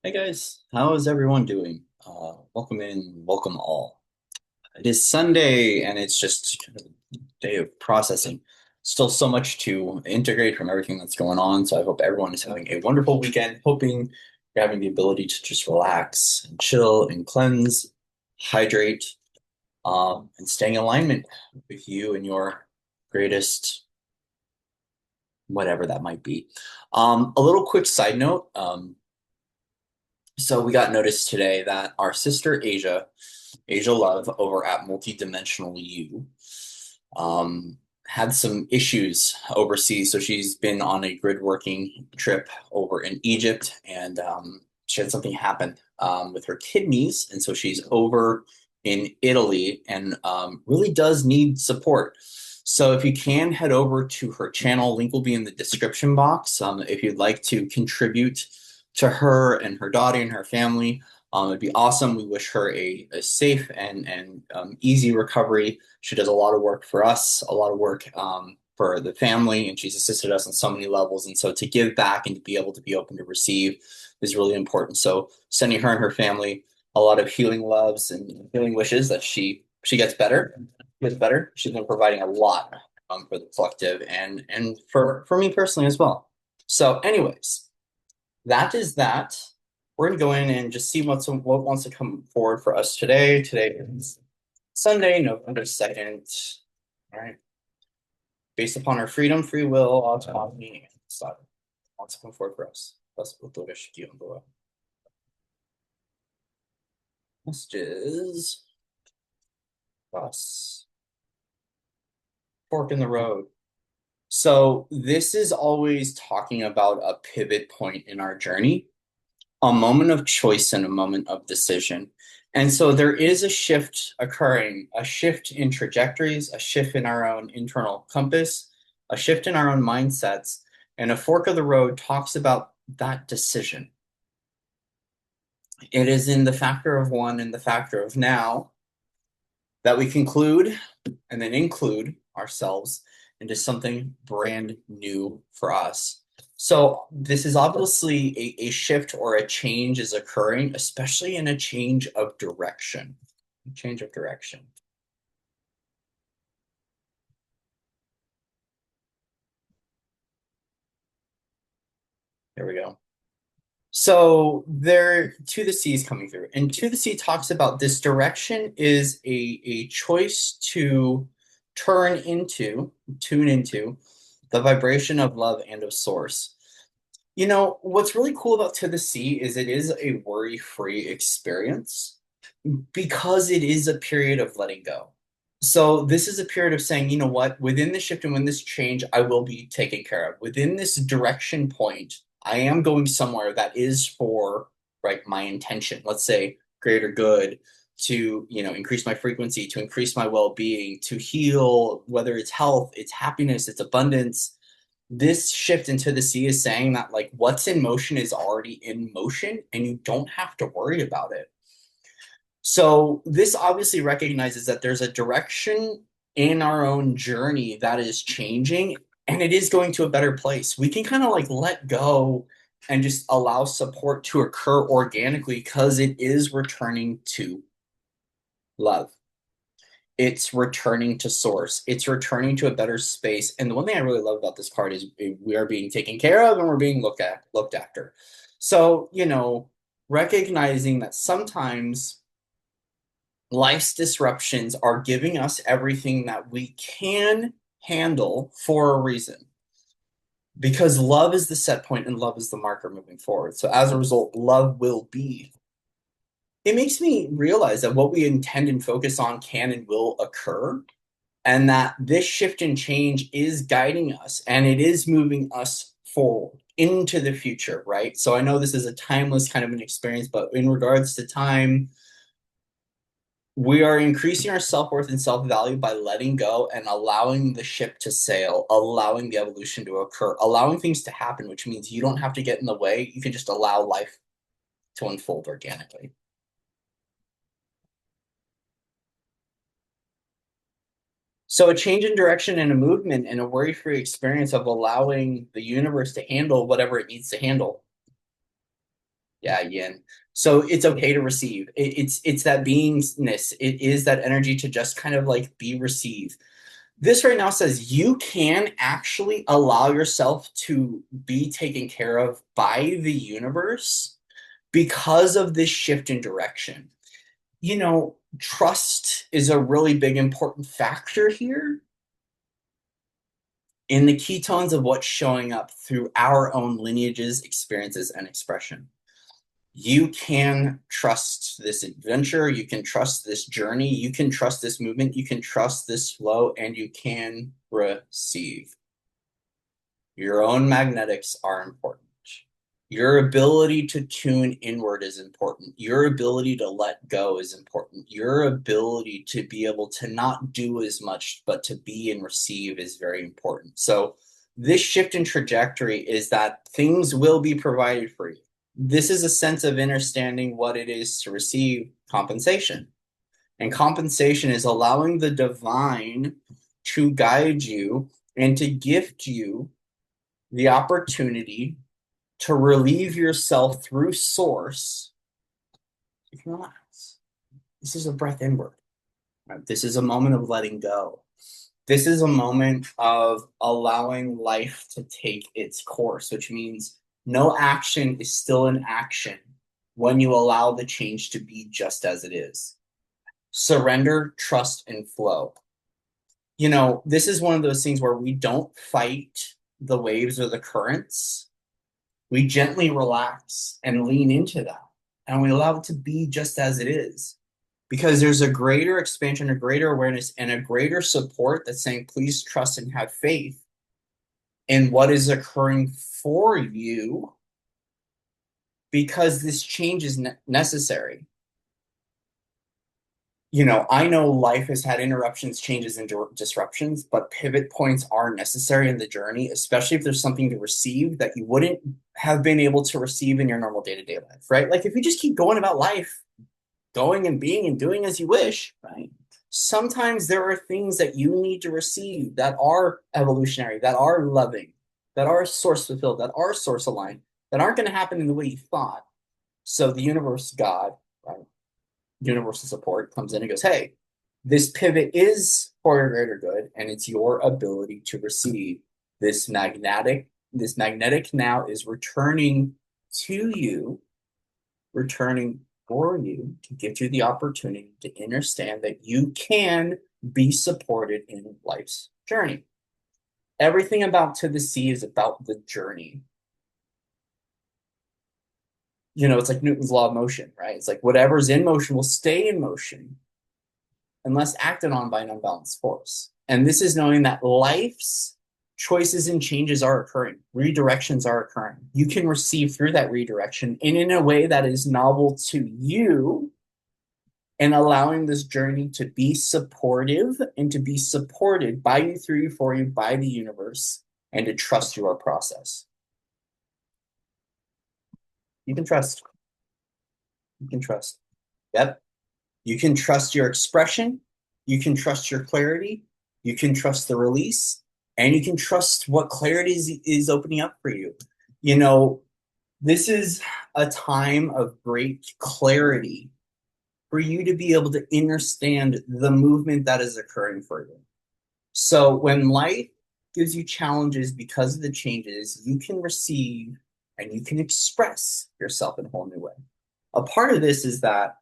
Hey guys, how is everyone doing? Welcome in, welcome all. It is Sunday and it's just kind of a day of processing. Still so much to integrate from everything that's going on. So I hope everyone is having a wonderful weekend, hoping you're having the ability to just relax and chill and cleanse, hydrate, and staying in alignment with you and your greatest whatever that might be. A little quick side note. So we got notice today that our sister Asia Love over at Multidimensional You, had some issues overseas. So she's been on a grid working trip over in Egypt, and she had something happen with her kidneys, and so she's over in Italy and really does need support. So if you can head over to her channel, link will be in the description box. If you'd like to contribute to her and her daughter and her family. It'd be awesome. We wish her a safe and easy recovery. She does a lot of work for us, a lot of work for the family, and she's assisted us on so many levels. And so to give back and to be able to be open to receive is really important. So sending her and her family a lot of healing loves and healing wishes that she gets better. She's been providing a lot for the collective and for me personally as well. So, anyways, that is that. We're gonna go in and just see what wants to come forward for us today. Today is Sunday, November 2nd. All right. Based upon our freedom, free will, autonomy, and sovereignty. Wants to come forward for us. Messages. Us. Fork in the road. So this is always talking about a pivot point in our journey, a moment of choice and a moment of decision. And so there is a shift occurring, a shift in trajectories, a shift in our own internal compass, a shift in our own mindsets. And a fork of the road talks about that decision. It is in the factor of one and the factor of now that we conclude and then include ourselves into something brand new for us. So this is obviously a shift or a change is occurring, especially in a change of direction. Change of direction. There we go. So there, to the sea is coming through, and to the sea talks about this direction is a choice to turn into, tune into the vibration of love and of source. You know, what's really cool about To the Sea is it is a worry-free experience because it is a period of letting go. So this is a period of saying, you know what, within this shift and within this change, I will be taken care of. Within this direction point, I am going somewhere that is for, right, my intention. Let's say greater good, to, increase my frequency, to increase my well-being, to heal, whether it's health, it's happiness, it's abundance. This shift into the sea is saying that like what's in motion is already in motion and you don't have to worry about it. So this obviously recognizes that there's a direction in our own journey that is changing and it is going to a better place. We can kind of like let go and just allow support to occur organically because it is returning to love. It's returning to source. It's returning to a better space. And the one thing I really love about this card is we are being taken care of and we're being looked after. So, recognizing that sometimes life's disruptions are giving us everything that we can handle for a reason. Because love is the set point and love is the marker moving forward. So as a result, love will be. It makes me realize that what we intend and focus on can and will occur, and that this shift and change is guiding us and it is moving us forward into the future, right? So I know this is a timeless kind of an experience, but in regards to time, we are increasing our self-worth and self-value by letting go and allowing the ship to sail, allowing the evolution to occur, allowing things to happen, which means you don't have to get in the way. You can just allow life to unfold organically. So a change in direction and a movement and a worry-free experience of allowing the universe to handle whatever it needs to handle. Yeah, yin. So it's okay to receive. It's that beingness. It is that energy to just kind of like be received. This right now says you can actually allow yourself to be taken care of by the universe because of this shift in direction. Trust is a really big important factor here in the ketones of what's showing up through our own lineages, experiences, and expression. You can trust this adventure, you can trust this journey, you can trust this movement, you can trust this flow, and you can receive. Your own magnetics are important. Your ability to tune inward is important. Your ability to let go is important. Your ability to be able to not do as much, but to be and receive is very important. So, this shift in trajectory is that things will be provided for you. This is a sense of understanding what it is to receive compensation. And compensation is allowing the divine to guide you and to gift you the opportunity to relieve yourself through source. You can relax. This is a breath inward. Right? This is a moment of letting go. This is a moment of allowing life to take its course, which means no action is still an action when you allow the change to be just as it is. Surrender, trust, and flow. This is one of those things where we don't fight the waves or the currents. We gently relax and lean into that. And we allow it to be just as it is. Because there's a greater expansion, a greater awareness, and a greater support that's saying, please trust and have faith in what is occurring for you because this change is necessary. I know life has had interruptions, changes, and disruptions, but pivot points are necessary in the journey, especially if there's something to receive that you wouldn't have been able to receive in your normal day-to-day life, right? Like if you just keep going about life, going and being and doing as you wish, right? Sometimes there are things that you need to receive that are evolutionary, that are loving, that are source fulfilled, that are source aligned, that aren't going to happen in the way you thought. So the universe, God, right? Universal support comes in and goes, hey, this pivot is for your greater good, and it's your ability to receive this magnetic now is returning to you, returning for you to give you the opportunity to understand that you can be supported in life's journey. Everything about To the Sea is about the journey. It's like Newton's law of motion, right? It's like whatever's in motion will stay in motion unless acted on by an unbalanced force. And this is knowing that life's choices and changes are occurring, redirections are occurring. You can receive through that redirection and in a way that is novel to you, and allowing this journey to be supportive and to be supported by you, through you, for you, by the universe, and to trust your process. You can trust. You can trust. Yep. You can trust your expression. You can trust your clarity. You can trust the release. And you can trust what clarity is opening up for you. This is a time of great clarity for you to be able to understand the movement that is occurring for you. So when life gives you challenges because of the changes, you can receive and you can express yourself in a whole new way. A part of this is that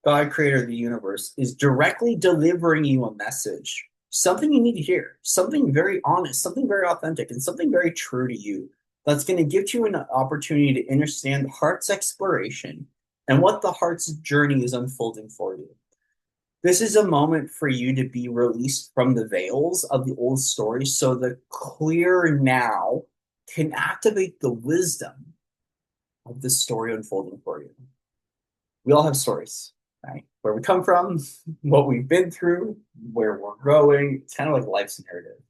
God, creator of the universe, is directly delivering you a message, something you need to hear, something very honest, something very authentic, and something very true to you that's going to give you an opportunity to understand the heart's exploration and what the heart's journey is unfolding for you. This is a moment for you to be released from the veils of the old story so the clear now can activate the wisdom of the story unfolding for you. We all have stories, right? Where we come from, what we've been through, where we're going. It's kind of like life's narrative.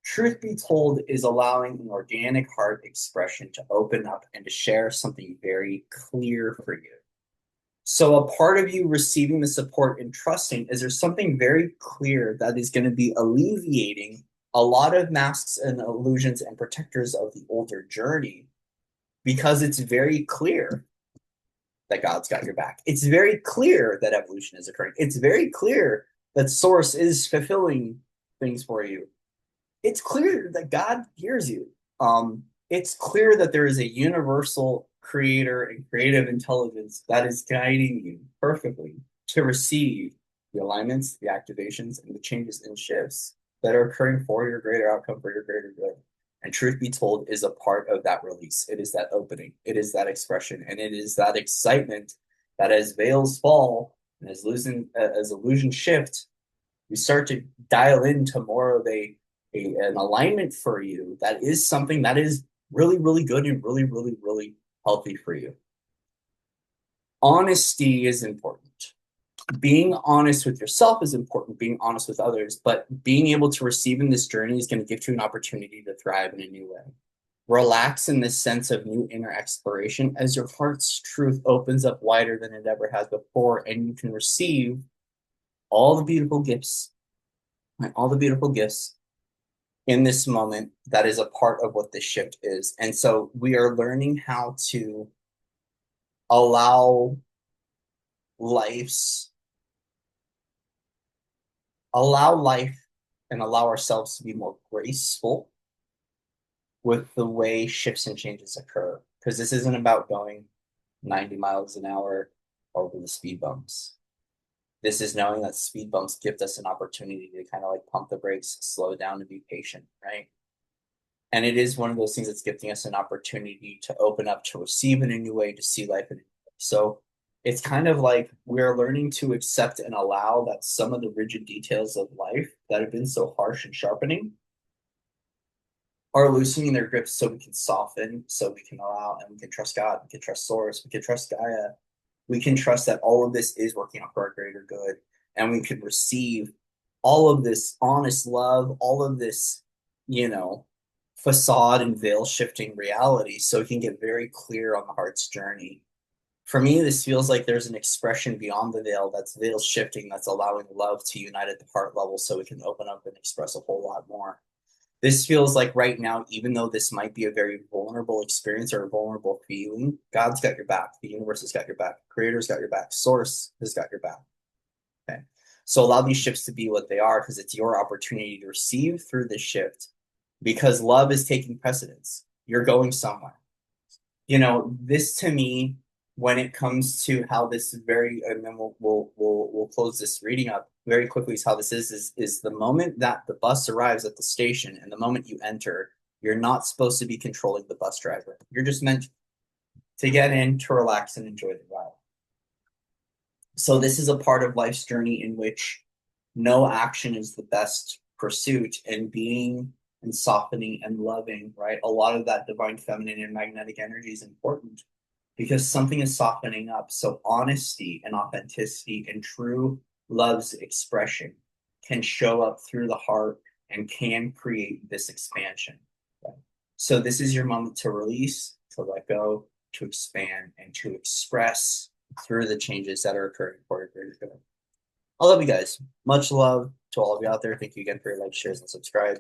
Truth be told is allowing an organic heart expression to open up and to share something very clear for you. So a part of you receiving the support and trusting is there's something very clear that is going to be alleviating a lot of masks and illusions and protectors of the older journey because it's very clear that God's got your back. It's very clear that evolution is occurring. It's very clear that Source is fulfilling things for you. It's clear that God hears you. It's clear that there is a universal creator and creative intelligence that is guiding you perfectly to receive the alignments, the activations, and the changes and shifts that are occurring for your greater outcome, for your greater good. And truth be told, is a part of that release. It is that opening, it is that expression, and it is that excitement that as veils fall and as illusions shift, you start to dial into more of an alignment for you that is something that is really, really good and really, really, really healthy for you. Honesty is important. Being honest with yourself is important, being honest with others, but being able to receive in this journey is going to give you an opportunity to thrive in a new way. Relax in this sense of new inner exploration as your heart's truth opens up wider than it ever has before, and you can receive all the beautiful gifts, right? All the beautiful gifts in this moment that is a part of what this shift is. And so we are learning how to allow life's allow life and allow ourselves to be more graceful with the way shifts and changes occur. Because this isn't about going 90 miles an hour over the speed bumps. This is knowing that speed bumps give us an opportunity to kind of like pump the brakes, slow down, and be patient, right? And it is one of those things that's giving us an opportunity to open up, to receive in a new way, to see life in a new way. So it's kind of like we're learning to accept and allow that some of the rigid details of life that have been so harsh and sharpening are loosening their grips so we can soften, so we can allow, and we can trust God, we can trust Source, we can trust Gaia. We can trust that all of this is working out for our greater good, and we can receive all of this honest love, all of this, you know, facade and veil shifting reality so we can get very clear on the heart's journey. For me, this feels like there's an expression beyond the veil that's veil shifting, that's allowing love to unite at the heart level so we can open up and express a whole lot more. This feels like right now, even though this might be a very vulnerable experience or a vulnerable feeling, God's got your back. The universe has got your back. Creator's got your back. Source has got your back. Okay. So allow these shifts to be what they are because it's your opportunity to receive through this shift because love is taking precedence. You're going somewhere. You know, this to me, when it comes to how this is very, and then we'll close this reading up very quickly. Is how this is the moment that the bus arrives at the station and the moment you enter, you're not supposed to be controlling the bus driver. You're just meant to get in, to relax, and enjoy the ride. So this is a part of life's journey in which no action is the best pursuit, and being and softening and loving, right? A lot of that divine feminine and magnetic energy is important because something is softening up. So honesty and authenticity and true love's expression can show up through the heart and can create this expansion. Right? So this is your moment to release, to let go, to expand, and to express through the changes that are occurring for your greater good. I love you guys. Much love to all of you out there. Thank you again for your likes, shares, and subscribe.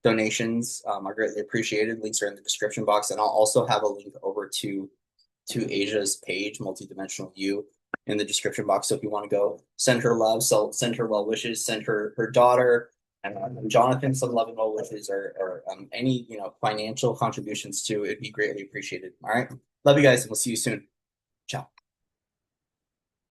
Donations are greatly appreciated. Links are in the description box, and I'll also have a link over to Asia's page, Multidimensional You, in the description box. So if you want to go send her love, so send her well wishes, send her daughter and Jonathan some love and well wishes, or any financial contributions too. It'd be greatly appreciated. All right, love you guys, and we'll see you soon.